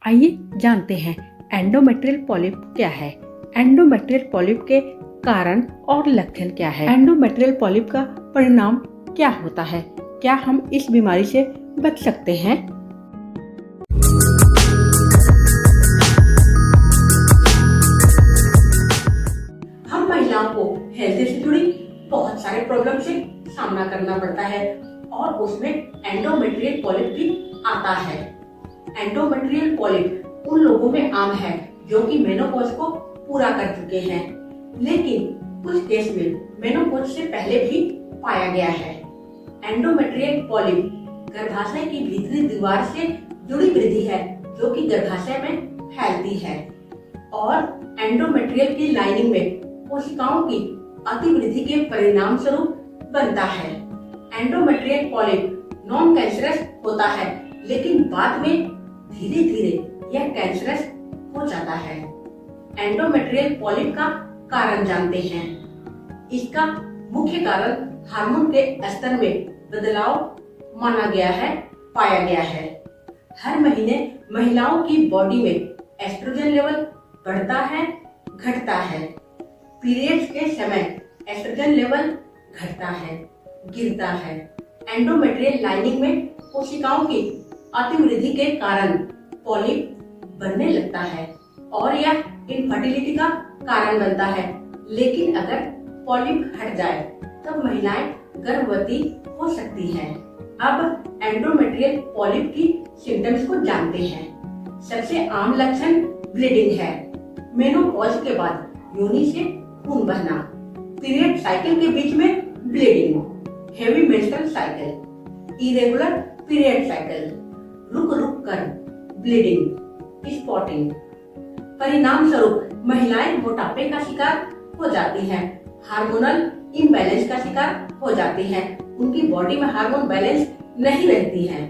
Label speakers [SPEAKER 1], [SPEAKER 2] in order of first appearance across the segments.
[SPEAKER 1] आइए जानते हैं एंडोमेट्रियल पॉलिप क्या है। एंडोमेट्रियल पॉलिप के कारण और लक्षण क्या है। एंडोमेट्रियल पॉलिप का परिणाम क्या होता है, क्या हम इस बीमारी से बच सकते हैं।
[SPEAKER 2] हम महिलाओं को हेल्थ से जुड़ी बहुत सारे प्रॉब्लम से सामना करना पड़ता है और उसमें एंडोमेट्रियल पॉलिप भी आता है। एंडोमेट्रियल पॉलिप उन लोगों में आम है जो कि मेनोपॉज को पूरा कर चुके हैं, लेकिन कुछ केस में मेनोपॉज से पहले भी पाया गया है। एंडोमेट्रियल पॉलिप गर्भाशय की भीतरी दीवार से जुड़ी वृद्धि है जो कि गर्भाशय में फैलती है और एंडोमेट्रियल की लाइनिंग में कोशिकाओं की अतिवृद्धि के परिणाम स्वरूप बनता है। एंडोमेट्रियल पॉलिप नॉन कैंसरस होता है, लेकिन बाद में धीरे धीरे यह कैंसरस हो जाता है। एंडोमेट्रियल पॉलिप का कारण जानते हैं। इसका मुख्य कारण हार्मोन के स्तर में बदलाव माना गया है, पाया गया है। हर महीने महिलाओं की बॉडी में एस्ट्रोजन लेवल बढ़ता है, घटता है। पीरियड्स के समय एस्ट्रोजन लेवल घटता है, गिरता है। एंडोमेट्रियल लाइनिंग में कोशिकाओं की अतिवृद्धि के कारण पॉलिप बनने लगता है और यह इनफर्टिलिटी का कारण बनता है। लेकिन अगर पॉलिप हट जाए तब महिलाएं गर्भवती हो सकती हैं। अब एंडोमेट्रियल पॉलिप की सिम्टम्स को जानते हैं। सबसे आम लक्षण ब्लीडिंग है। मेनोपॉज के बाद योनि से खून बहना, पीरियड साइकिल के बीच में bleeding, heavy menstrual cycle, irregular period cycle, रुक रुक कर ब्लीडिंग, स्पॉटिंग। परिणाम स्वरूप महिलाएं मोटापे का शिकार हो जाती हैं, हार्मोनल इम्बैलेंस का शिकार हो जाती हैं, उनकी बॉडी में हार्मोन बैलेंस नहीं रहती है।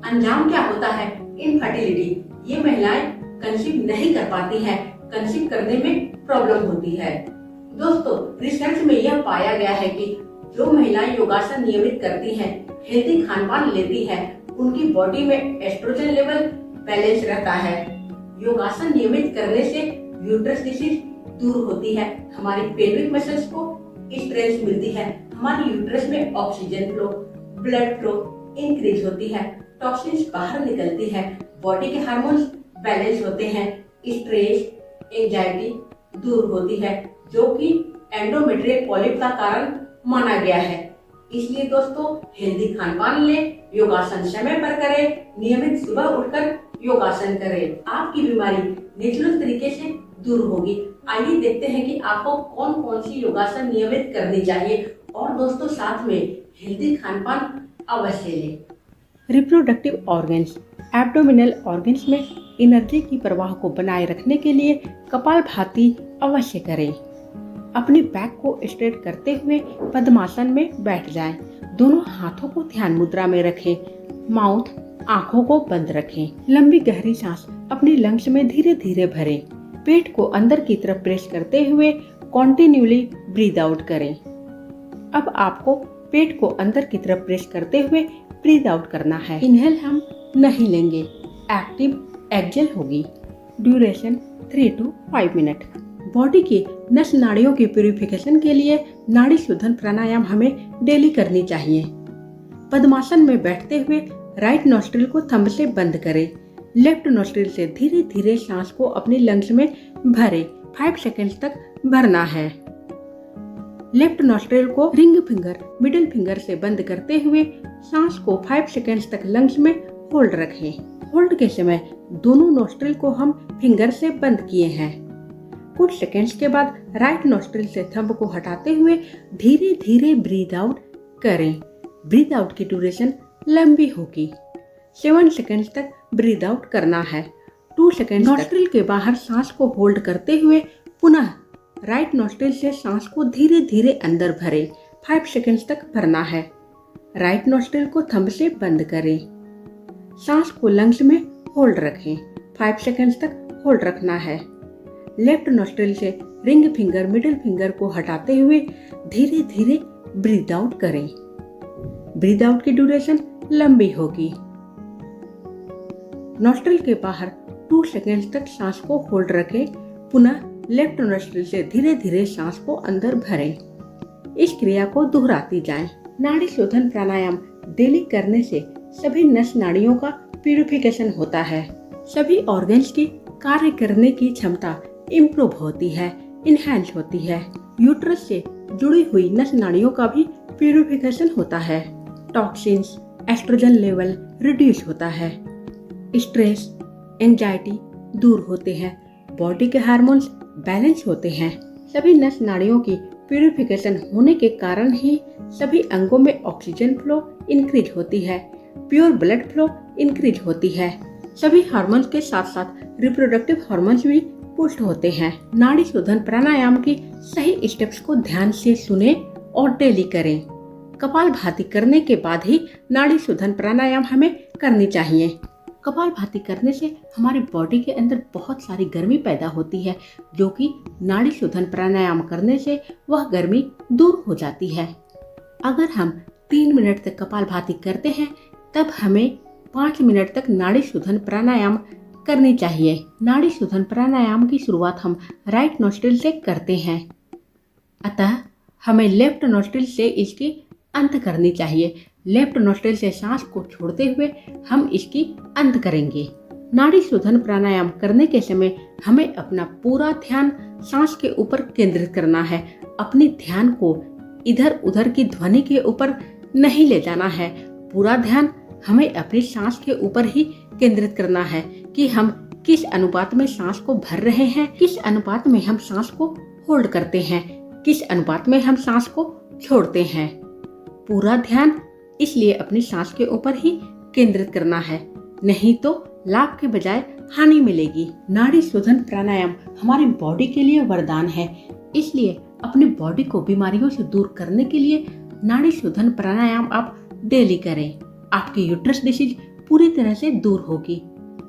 [SPEAKER 2] अंजाम क्या होता है? इनफर्टिलिटी। ये महिलाएं कंसीव नहीं कर पाती हैं, कंसीव करने में प्रॉब्लम होती है। दोस्तों, रिसर्च में यह पाया गया है कि जो महिलाएं योगासन नियमित करती हैं, हेल्दी खान पान लेती हैं, उनकी बॉडी में एस्ट्रोजन लेवल बैलेंस रहता है। योगासन नियमित करने से यूट्रस डिसीज दूर होती है, हमारी पेल्विक मसल्स को स्ट्रेंथ मिलती है, हमारी यूट्रस में oxygen flow, blood flow increase होती है, टॉक्सिन्स बाहर निकलती है, बॉडी के हार्मोन्स बैलेंस होते हैं, स्ट्रेस, एंजाइटी दूर होती है, जो कि एंडोमेट्रियल पॉलिप का कारण माना गया है। इसलिए दोस्तों, हेल्दी खान पान लें, योगासन समय पर करें, नियमित सुबह उठकर योगासन करें। आपकी बीमारी नेचुरल तरीके से दूर होगी। आइए देखते हैं कि आपको कौन कौन सी योगासन नियमित करनी चाहिए और दोस्तों साथ में हेल्दी खान पान अवश्य लें।
[SPEAKER 1] रिप्रोडक्टिव ऑर्गन्स, एब्डोमिनल ऑर्गन्स में एनर्जी की प्रवाह को बनाए रखने के लिए कपालभाति अवश्य करें। अपने बैक को स्ट्रेट करते हुए पद्मासन में बैठ जाएं। दोनों हाथों को ध्यान मुद्रा में रखें। माउथ, आंखों को बंद रखें। लंबी गहरी सांस अपनी लंग्स में धीरे धीरे भरें। पेट को अंदर की तरफ प्रेस करते हुए कॉन्टिन्यूली ब्रीद आउट करें। अब आपको पेट को अंदर की तरफ प्रेस करते हुए ब्रीद आउट करना है। इनहेल हम नहीं लेंगे, एक्टिव एक्सेल होगी। Duration 3 to 5 minute. बॉडी की नस नाड़ियों की प्यूरिफिकेशन के लिए नाड़ी शोधन प्राणायाम हमें डेली करनी चाहिए। पद्मासन में बैठते हुए राइट नॉस्ट्रिल को थंब से बंद करें। लेफ्ट नॉस्ट्रिल से धीरे धीरे सांस को अपनी लंग्स में भरें। 5 सेकेंड्स तक भरना है। लेफ्ट नॉस्ट्रिल को रिंग फिंगर, मिडिल फिंगर से बंद करते हुए सांस को 5 सेकेंड्स तक लंग्स में होल्ड रखें। होल्ड के समय दोनों नॉस्ट्रिल को हम फिंगर से बंद किए हैं। कुछ सेकेंड्स के बाद राइट नॉस्ट्रिल से थंब को हटाते हुए धीरे धीरे ब्रीद आउट करें। ब्रीद आउट की ड्यूरेशन लंबी होगी। 7 सेकेंड्स तक ब्रीद आउट करना है। 2 सेकेंड्स नॉस्ट्रिल के बाहर सांस को होल्ड करते हुए पुनः राइट नॉस्ट्रिल से सांस को धीरे धीरे अंदर भरें। 5 सेकेंड्स तक भरना है। राइट नॉस्ट्रिल को थंब से बंद करें। सांस को लंग्स में होल्ड रखें। 5 सेकेंड्स तक होल्ड रखना है। लेफ्ट नॉस्ट्रिल से रिंग फिंगर, मिडिल फिंगर को हटाते हुए धीरे धीरे ब्रीद आउट करें। ब्रीद आउट की ड्यूरेशन लंबी होगी। नोस्ट्रिल के बाहर 2 सेकेंड तक सांस को होल्ड रखें। पुनः लेफ्ट नोस्ट्रिल से धीरे धीरे सांस को अंदर भरें। इस क्रिया को दोहराती जाएं। नाड़ी शोधन प्राणायाम डेली करने से सभी नस नाड़ियों का प्यूरिफिकेशन होता है। सभी ऑर्गन्स की कार्य करने की क्षमता इम्प्रूव होती है, इनहैंस होती है। यूट्रस से जुड़ी हुई नस नाड़ियों का भी प्यूरिफिकेशन होता है। टॉक्सिन्स, एस्ट्रोजन लेवल रिड्यूस होता है। स्ट्रेस, एंजाइटी दूर होते हैं। बॉडी के हार्मोन्स बैलेंस होते हैं। सभी नस नाड़ियों की प्यूरिफिकेशन होने के कारण ही सभी अंगों में ऑक्सीजन फ्लो इंक्रीज होती है, प्योर ब्लड फ्लो इंक्रीज होती है। सभी हार्मोन्स के साथ साथ रिप्रोडक्टिव हार्मोन्स भी बूस्ट होते हैं। नाड़ी शोधन प्राणायाम की सही स्टेप्स को ध्यान से सुने और डेली करें। कपालभाति करने के बाद ही नाड़ी शोधन प्राणायाम हमें करनी चाहिए। कपालभाति करने से हमारी बॉडी के अंदर बहुत सारी गर्मी पैदा होती है, जो कि नाड़ी शोधन प्राणायाम करने से वह गर्मी दूर हो जाती है। अगर हम 3 मिनट तक कपालभाति करते हैं, तब हमें 5 मिनट तक नाड़ी शोधन प्राणायाम करनी चाहिए। नाड़ी शोधन प्राणायाम की शुरुआत हम राइट नोस्ट्रिल से करते हैं, अतः हमें लेफ्ट नोस्ट्रिल से इसकी अंत करनी चाहिए। लेफ्ट नोस्ट्रिल से सांस को छोड़ते हुए हम इसकी अंत करेंगे। नाड़ी शोधन प्राणायाम करने के समय हमें अपना पूरा ध्यान सांस के ऊपर केंद्रित करना है। अपनी ध्यान को इधर उधर की ध्वनि के ऊपर नहीं ले जाना है। पूरा ध्यान हमें अपनी सांस के ऊपर ही केंद्रित करना है कि हम किस अनुपात में सांस को भर रहे हैं, किस अनुपात में हम सांस को होल्ड करते हैं, किस अनुपात में हम सांस को छोड़ते हैं। पूरा ध्यान इसलिए अपनी सांस के ऊपर ही केंद्रित करना है, नहीं तो लाभ के बजाय हानि मिलेगी। नाड़ी शोधन प्राणायाम हमारी बॉडी के लिए वरदान है, इसलिए अपनी बॉडी को बीमारियों से दूर करने के लिए नाड़ी शोधन प्राणायाम आप डेली करें। आपकी यूट्रस डिसीज पूरी तरह से दूर होगी,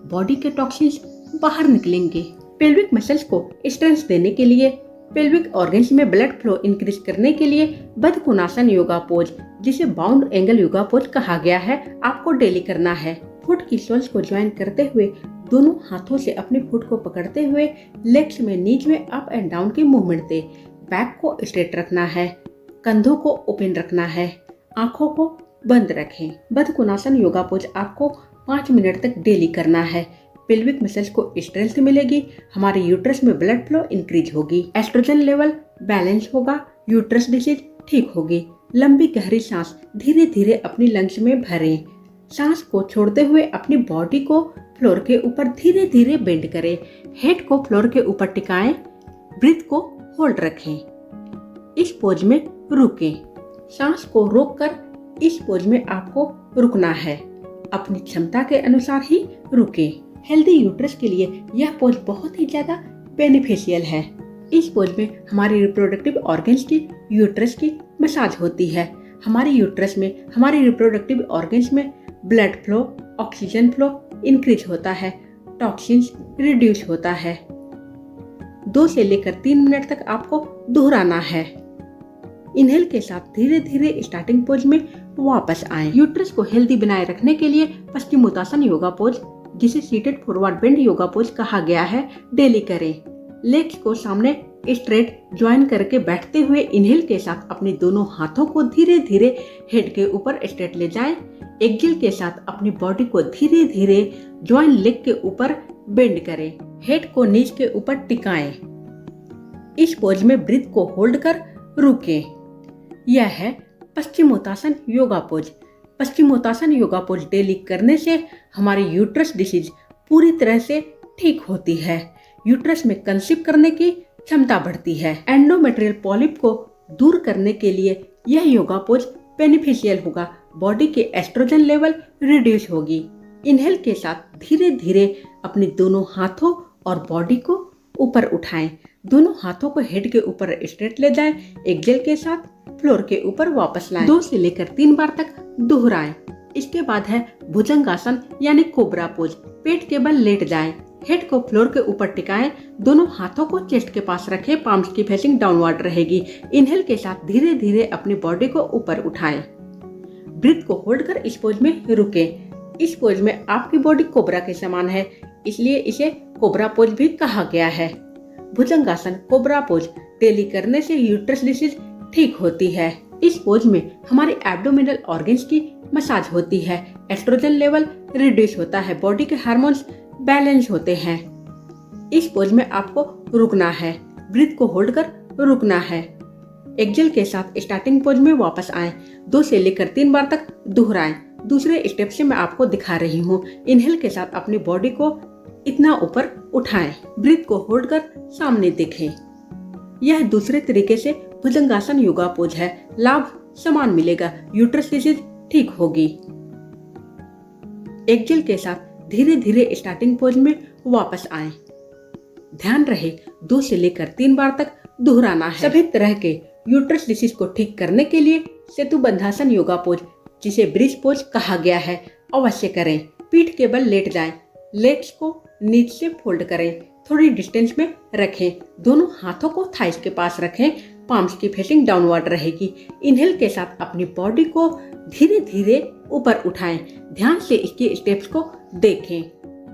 [SPEAKER 1] बॉडी के टॉक्सिन्स बाहर निकलेंगे। पेल्विक मसल्स को स्ट्रेंथ देने के लिए, पेल्विक ऑर्गन्स में ब्लड फ्लो इंक्रीज करने के लिए बद्धकोणासन योगा पोज, जिसे बाउंड एंगल योगा पोज कहा गया है, आपको डेली करना है। फुट की सोल्स को ज्वाइन करते हुए दोनों हाथों से अपने फुट को पकड़ते हुए लेग्स में नीच में अप एंड डाउन की मूवमेंट दे। बैक को स्ट्रेट रखना है, कंधों को ओपन रखना है, आंखों को बंद रखें। बद्धकोणासन योगा पोज आपको 5 मिनट तक डेली करना है। पेल्विक मसल्स को स्ट्रेंथ मिलेगी, हमारे यूट्रस में ब्लड फ्लो इंक्रीज होगी, एस्ट्रोजन लेवल बैलेंस होगा, यूट्रस डिसीज ठीक होगी। लंबी गहरी सांस धीरे धीरे अपनी लंग्स में भरें। सांस को छोड़ते हुए अपनी बॉडी को फ्लोर के ऊपर धीरे धीरे बेंड करें। हेड को फ्लोर के ऊपर टिकाएं, ब्रीथ को होल्ड रखें। इस पोज में रुकें। सांस को रोककर इस पोज में आपको रुकना है। अपनी क्षमता के अनुसार ही रुकें। हेल्दी यूट्रस के लिए यह पोज बहुत ही ज्यादा बेनिफिशियल है। इस पोज में हमारी रिप्रोडक्टिव ऑर्गन्स की, यूट्रस की मसाज होती है। हमारी यूट्रस में, हमारी रिप्रोडक्टिव ऑर्गन्स में blood flow, oxygen flow increase होता है, टॉक्सिन्स रिड्यूस होता है। 2 से लेकर 3 मिनट तक आपको दोहराना है। इनहेल के साथ धीरे धीरे स्टार्टिंग पोज में वापस आएं। यूट्रस को हेल्दी बनाए रखने के लिए पश्चिमोत्तासन योगा पोज, जिसे seated forward bend yoga pose कहा गया है, डेली करें। लेग्स को सामने स्ट्रेट ज्वाइन करके बैठते हुए इनहेल के साथ अपने दोनों हाथों को धीरे धीरे हेड के ऊपर स्ट्रेट ले जाएं। एक्सहेल के साथ अपनी बॉडी को धीरे धीरे ज्वाइन लेग के ऊपर बेंड करें। हेड को नीच के ऊपर टिकाएं। इस पोज में ब्रीथ को होल्ड कर रुकें। यह है paschimottanasana yoga pose. Paschimottanasana yoga pose daily करने से हमारी यूट्रस डिसीज पूरी तरह से ठीक होती है। यूट्रस में कंसीव करने की क्षमता बढ़ती है। एंडोमेट्रियल पॉलिप को दूर करने के लिए यह योगा पोज बेनिफिशियल होगा। बॉडी के एस्ट्रोजन लेवल रिड्यूस होगी। इनहेल के साथ धीरे धीरे अपने दोनों हाथों और बॉडी को ऊपर उठाएं। दोनों हाथों को हेड के ऊपर स्ट्रेट ले जाएं। एक्सहेल के साथ फ्लोर के ऊपर वापस लाएं। 2 से लेकर 3 बार तक दोहराएं। इसके बाद है भुजंगासन यानी कोबरा पोज। पेट के बल लेट जाएं। हेड को फ्लोर के ऊपर टिकाएं। दोनों हाथों को चेस्ट के पास रखें। पाम्स की फेसिंग डाउनवर्ड रहेगी। इनहेल के साथ धीरे धीरे अपनी बॉडी को ऊपर उठाएं। ब्रीथ को होल्ड कर इस पोज में रुकें। इस पोज में आपकी बॉडी कोबरा के समान है, इसलिए इसे कोबरा पोज भी कहा गया है। भुजंगासन कोबरा पोज डेली करने से यूट्रस डिसीज ठीक होती है। इस पोज में हमारे एब्डोमिनल ऑर्गन्स की मसाज होती है, एस्ट्रोजन लेवल रिड्यूस होता है, बॉडी के हार्मोन्स बैलेंस होते हैं। इस पोज में आपको रुकना है, ब्रीथ को होल्ड कर रुकना है। एक्सेल के साथ स्टार्टिंग पोज में वापस आएं, 2 से लेकर 3 बार तक दोहराएं। दूसरे स्टेप से मैं आपको दिखा रही हूँ। इनहेल के साथ अपनी बॉडी को इतना ऊपर उठाएं, ब्रीथ को होल्ड कर सामने देखें। यह दूसरे तरीके से भुजंगासन योगा पोज है। लाभ समान मिलेगा, यूट्रस डिसीज ठीक होगी। एक्सेल के साथ धीरे धीरे स्टार्टिंग पोज में वापस आएं। ध्यान रहे 2 से लेकर 3 बार तक दोहराना है। सभी तरह के यूट्रस डिसीज को ठीक करने के लिए सेतुबंधासन योगा पोज, जिसे ब्रिज पोज कहा गया है, अवश्य करें। पीठ के बल लेट जाएं, लेग्स को नीचे से फोल्ड करें, थोड़ी डिस्टेंस में रखें, दोनों हाथों को थाइस के पास रखें, पाम्स की फेसिंग डाउनवर्ड रहेगी। इनहेल के साथ अपनी बॉडी को धीरे धीरे ऊपर उठाएं, ध्यान से इसके स्टेप्स को देखें।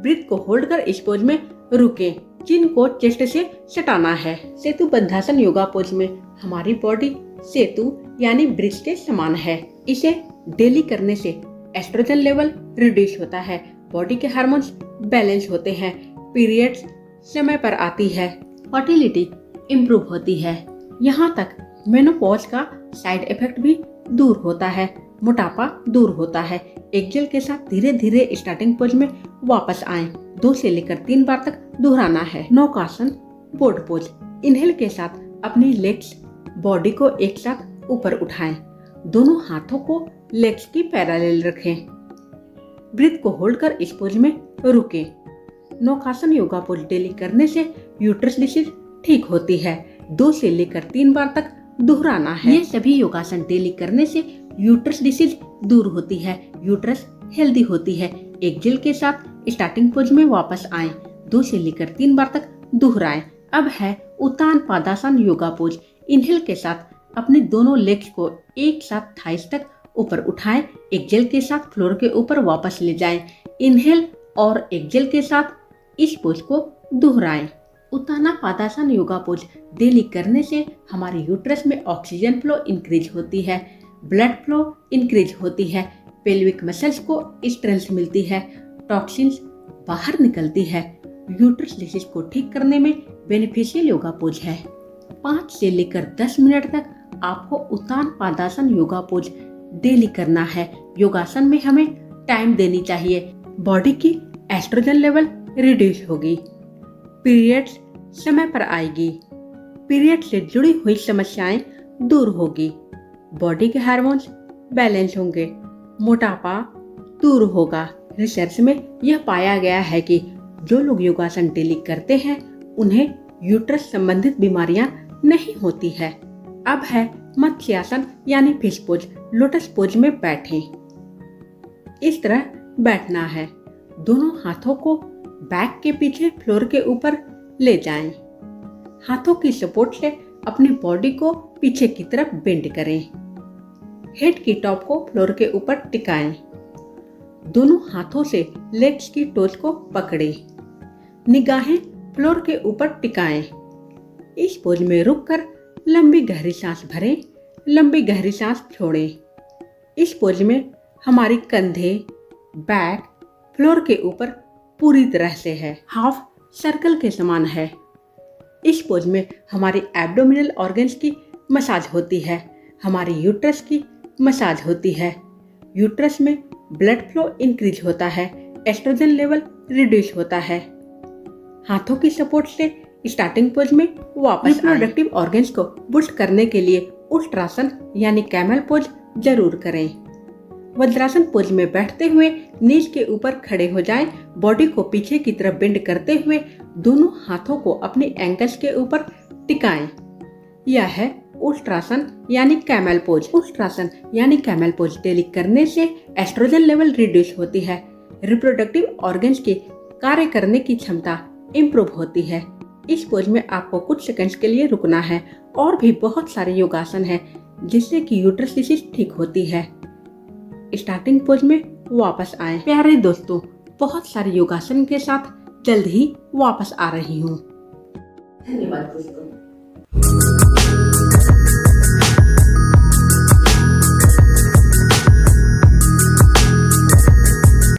[SPEAKER 1] ब्रीथ को होल्ड कर इस पोज में रुकें, चिन को चेस्ट से सटाना है। सेतुबंधासन योगा पोज में हमारी बॉडी सेतु यानी ब्रिज के समान है। इसे डेली करने से एस्ट्रोजन लेवल रिड्यूस होता है, बॉडी के हार्मोन्स बैलेंस होते हैं, पीरियड्स समय पर आती है, फर्टिलिटी इम्प्रूव होती है। यहाँ तक मेनोपॉज का साइड इफेक्ट भी दूर होता है, मोटापा दूर होता है। एक्सेल के साथ धीरे धीरे स्टार्टिंग पोज में वापस आएं, 2 से लेकर 3 बार तक दोहराना है। नौकासन बोर्ड पोज। इनहेल के साथ अपनी लेग्स बॉडी को एक साथ ऊपर उठाएं, दोनों हाथों को लेग्स की पैरेलल रखें, ब्रीथ को होल्ड कर इस पोज में रुकें। नौकासन योगा पोज डेली करने से यूट्रस डिसीज ठीक होती है, 2 से लेकर 3 बार तक दोहराना है। ये सभी योगासन डेली करने से यूट्रस डिसीज दूर होती है, यूट्रस हेल्दी होती है। एक्सेल के साथ स्टार्टिंग पोज में वापस आएं, 2 से लेकर 3 बार तक दोहराएं। अब है उत्तान पादासन योगा पोज। इनहेल के साथ अपने दोनों लेग्स को एक साथ थाइस तक ऊपर उठाएं, एक्सेल के साथ फ्लोर के ऊपर वापस ले जाएं। इनहेल और एक्सेल के साथ इस पोज को दोहराएं। उत्ताना पादासन योगा पोज डेली करने से हमारे यूट्रस में ऑक्सीजन फ्लो इंक्रीज होती है, ब्लड फ्लो इंक्रीज होती है, पेल्विक मसल्स को स्ट्रेंथ मिलती है, टॉक्सिन्स बाहर निकलती है। यूट्रस डिसीज को ठीक करने में बेनिफिशियल योगा पोज है। 5 से लेकर 10 मिनट तक आपको उत्तान पादासन योगा पोज डेली करना है। योगासन में हमें टाइम देनी चाहिए, बॉडी की एस्ट्रोजन लेवल रिड्यूस होगी, पीरियड्स समय पर आएगी, पीरियड से जुड़ी हुई समस्याएं दूर होगी, बॉडी के हार्मोन्स बैलेंस होंगे, मोटापा दूर होगा। रिसर्च में यह पाया गया है कि जो लोग योगासन डेली करते हैं उन्हें यूट्रस संबंधित बीमारियां नहीं होती है। अब है मत्स्यासन यानी फिश पोज। लोटस पोज में बैठें, इस तरह बैठना है, दोनों हाथों को बैक के पीछे फ्लोर के ऊपर ले जाएं। हाथों की सपोर्ट से अपनी बॉडी को पीछे की तरफ बेंड करें, हेड की टॉप को फ्लोर के ऊपर टिकाएं, दोनों हाथों से लेग्स की टोच को पकड़ें, निगाहें फ्लोर के ऊपर टिकाएं। इस पोज में रुककर लंबी गहरी सांस भरें, लंबी गहरी सांस छोड़ें। इस पोज में हमारी कंधे, बैक फ्लोर के ऊपर पूरी तरह से है, हाफ सर्कल के समान है। इस पोज में हमारी एब्डोमिनल ऑर्गन्स की मसाज होती है, हमारी यूट्रस की मसाज होती है। यूट्रस में ब्लड फ्लो इंक्रीज होता है, एस्ट्रोजन लेवल रिड्यूस होता है। हाथों की सपोर्ट से स्टार्टिंग पोज में वापस रिप्रोडक्टिव ऑर्गन्स को बूस्ट करने के लिए उष्ट्रासन यानी कैमल पोज जरूर करें। वज्रासन पोज में बैठते हुए नीज के ऊपर खड़े हो जाएं, बॉडी को पीछे की तरफ बेंड करते हुए दोनों हाथों को अपने एंकल्स के ऊपर टिकाएं। यह है उष्ट्रासन यानी कैमल पोज। उष्ट्रासन यानी कैमल पोज डेली करने से एस्ट्रोजन लेवल रिड्यूस होती है, रिप्रोडक्टिव ऑर्गन्स की कार्य करने की क्षमता इम्प्रूव होती है। इस पोज में आपको कुछ सेकंड्स के लिए रुकना है। और भी बहुत सारे योगासन हैं जिससे कि यूट्रस डिसीज ठीक होती है। स्टार्टिंग पोज में वापस आए। प्यारे दोस्तों, बहुत सारे योगासन के साथ जल्द ही वापस आ रही हूँ।
[SPEAKER 2] धन्यवाद दोस्तों।